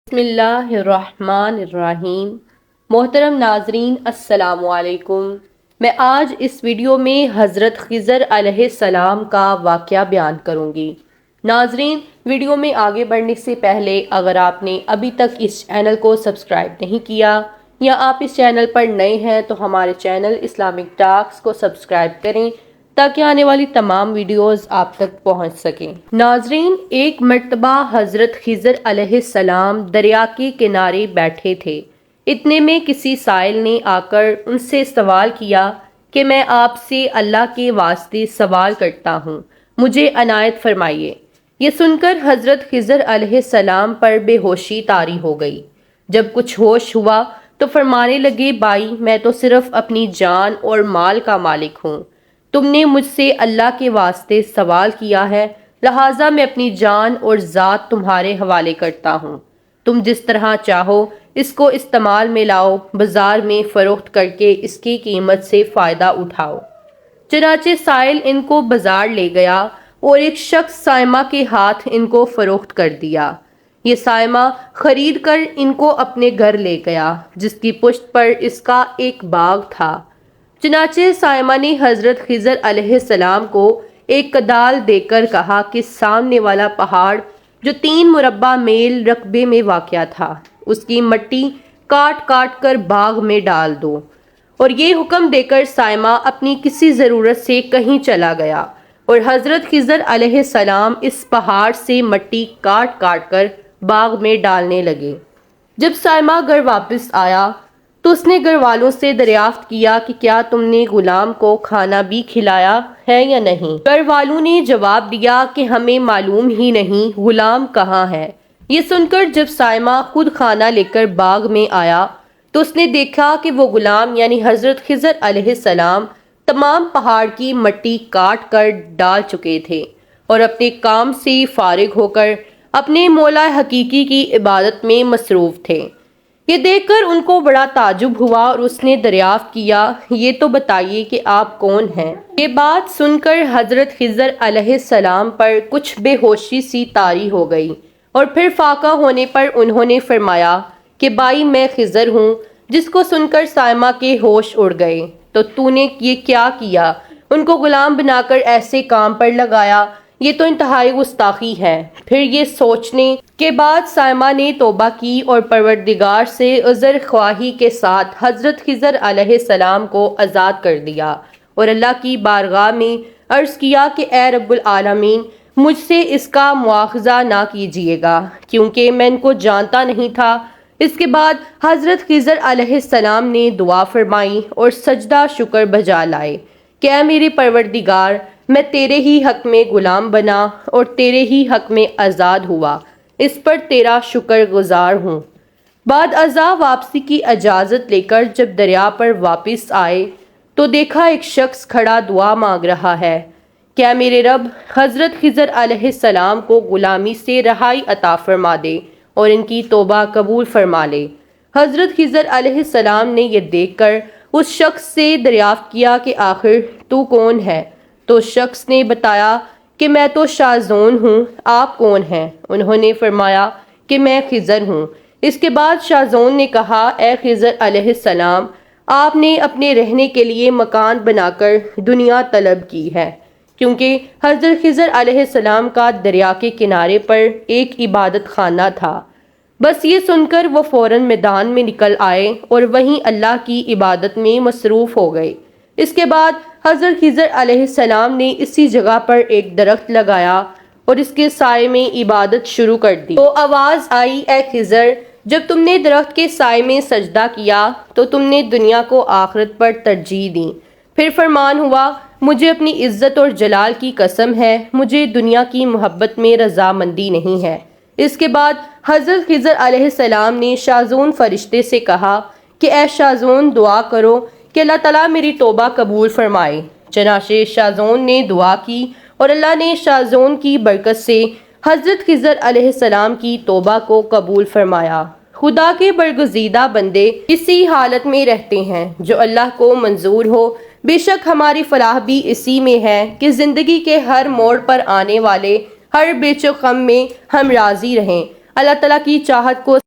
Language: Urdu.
بسم اللہ الرحمن الرحیم۔ محترم ناظرین السلام علیکم۔ میں آج اس ویڈیو میں حضرت خضر علیہ السلام کا واقعہ بیان کروں گی۔ ناظرین، ویڈیو میں آگے بڑھنے سے پہلے اگر آپ نے ابھی تک اس چینل کو سبسکرائب نہیں کیا یا آپ اس چینل پر نئے ہیں تو ہمارے چینل اسلامک ٹاکس کو سبسکرائب کریں تاکہ آنے والی تمام ویڈیوز آپ تک پہنچ سکیں۔ ناظرین، ایک مرتبہ حضرت خضر علیہ السلام دریا کے کنارے بیٹھے تھے۔ اتنے میں کسی سائل نے آ کر ان سے سوال کیا کہ میں آپ سے اللہ کے واسطے سوال کرتا ہوں، مجھے عنایت فرمائیے۔ یہ سن کر حضرت خضر علیہ السلام پر بے ہوشی طاری ہو گئی۔ جب کچھ ہوش ہوا تو فرمانے لگے، بھائی، میں تو صرف اپنی جان اور مال کا مالک ہوں۔ تم نے مجھ سے اللہ کے واسطے سوال کیا ہے، لہٰذا میں اپنی جان اور ذات تمہارے حوالے کرتا ہوں۔ تم جس طرح چاہو اس کو استعمال میں لاؤ، بازار میں فروخت کر کے اس کی قیمت سے فائدہ اٹھاؤ۔ چنانچہ سائل ان کو بازار لے گیا اور ایک شخص سائمہ کے ہاتھ ان کو فروخت کر دیا۔ یہ سائمہ خرید کر ان کو اپنے گھر لے گیا، جس کی پشت پر اس کا ایک باغ تھا۔ چنانچہ سائمہ نے حضرت خضر علیہ السلام کو ایک کدال دے کر کہا کہ سامنے والا پہاڑ جو 3 مربع میل رقبے میں واقع تھا، اس کی مٹی کاٹ کاٹ کر باغ میں ڈال دو۔ اور یہ حکم دے کر سائمہ اپنی کسی ضرورت سے کہیں چلا گیا اور حضرت خضر علیہ السلام اس پہاڑ سے مٹی کاٹ کاٹ کر باغ میں ڈالنے لگے۔ جب سائمہ گھر واپس آیا تو اس نے گھر والوں سے دریافت کیا کہ کیا تم نے غلام کو کھانا بھی کھلایا ہے یا نہیں؟ گھر والوں نے جواب دیا کہ ہمیں معلوم ہی نہیں غلام کہاں ہے۔ یہ سن کر جب سائمہ خود کھانا لے کر باغ میں آیا تو اس نے دیکھا کہ وہ غلام یعنی حضرت خضر علیہ السلام تمام پہاڑ کی مٹی کاٹ کر ڈال چکے تھے اور اپنے کام سے فارغ ہو کر اپنے مولا حقیقی کی عبادت میں مصروف تھے۔ یہ دیکھ کر ان کو بڑا تعجب ہوا اور اس نے دریافت کیا، یہ تو بتائیے کہ آپ کون ہیں؟ یہ بات سن کر حضرت خضر علیہ السلام پر کچھ بے ہوشی سی طاری ہو گئی اور پھر فاقہ ہونے پر انہوں نے فرمایا کہ بھائی، میں خضر ہوں۔ جس کو سن کر سائمہ کے ہوش اڑ گئے، تو نے یہ کیا کیا؟ ان کو غلام بنا کر ایسے کام پر لگایا، یہ تو انتہائی گستاخی ہے۔ پھر یہ سوچنے کے بعد سائمہ نے توبہ کی اور پروردگار سے عذر خواہی کے ساتھ حضرت خضر علیہ السلام کو آزاد کر دیا اور اللہ کی بارگاہ میں عرض کیا کہ اے رب العالمین، مجھ سے اس کا مواخذہ نہ کیجیے گا، کیونکہ میں ان کو جانتا نہیں تھا۔ اس کے بعد حضرت خضر علیہ السلام نے دعا فرمائی اور سجدہ شکر بجا لائے کہ اے میرے پروردگار، میں تیرے ہی حق میں غلام بنا اور تیرے ہی حق میں آزاد ہوا، اس پر تیرا شکر گزار ہوں۔ بعد ازاں واپسی کی اجازت لے کر جب دریا پر واپس آئے تو دیکھا ایک شخص کھڑا دعا مانگ رہا ہے کہ اے میرے رب، حضرت خضر علیہ السلام کو غلامی سے رہائی عطا فرما دے اور ان کی توبہ قبول فرما لے۔ حضرت خضر علیہ السلام نے یہ دیکھ کر اس شخص سے دریافت کیا کہ آخر تو کون ہے؟ تو شخص نے بتایا کہ میں تو شاذون ہوں، آپ کون ہیں؟ انہوں نے فرمایا کہ میں خضر ہوں۔ اس کے بعد شاذون نے کہا، اے خضر علیہ السلام، آپ نے اپنے رہنے کے لیے مکان بنا کر دنیا طلب کی ہے، کیونکہ حضرت خضر علیہ السلام کا دریا کے کنارے پر ایک عبادت خانہ تھا۔ بس یہ سن کر وہ فوراً میدان میں نکل آئے اور وہیں اللہ کی عبادت میں مصروف ہو گئے۔ اس کے بعد حضرت خضر علیہ السلام نے اسی جگہ پر ایک درخت لگایا اور اس کے سائے میں عبادت شروع کر دی۔ تو آواز آئی، اے خضر، جب تم نے درخت کے سائے میں سجدہ کیا تو تم نے دنیا کو آخرت پر ترجیح دی۔ پھر فرمان ہوا، مجھے اپنی عزت اور جلال کی قسم ہے، مجھے دنیا کی محبت میں رضامندی نہیں ہے۔ اس کے بعد حضرت خضر علیہ السلام نے شاذون فرشتے سے کہا کہ اے شاذون، دعا کرو کہ اللہ تعالیٰ میری توبہ قبول فرمائے۔ چنانچہ شاذون نے دعا کی اور اللہ نے شاذون کی برکت سے حضرت خضر علیہ السلام کی توبہ کو قبول فرمایا۔ خدا کے برگزیدہ بندے اسی حالت میں رہتے ہیں جو اللہ کو منظور ہو۔ بے شک ہماری فلاح بھی اسی میں ہے کہ زندگی کے ہر موڑ پر آنے والے ہر بیچ و غم میں ہم راضی رہیں، اللہ تعالیٰ کی چاہت کو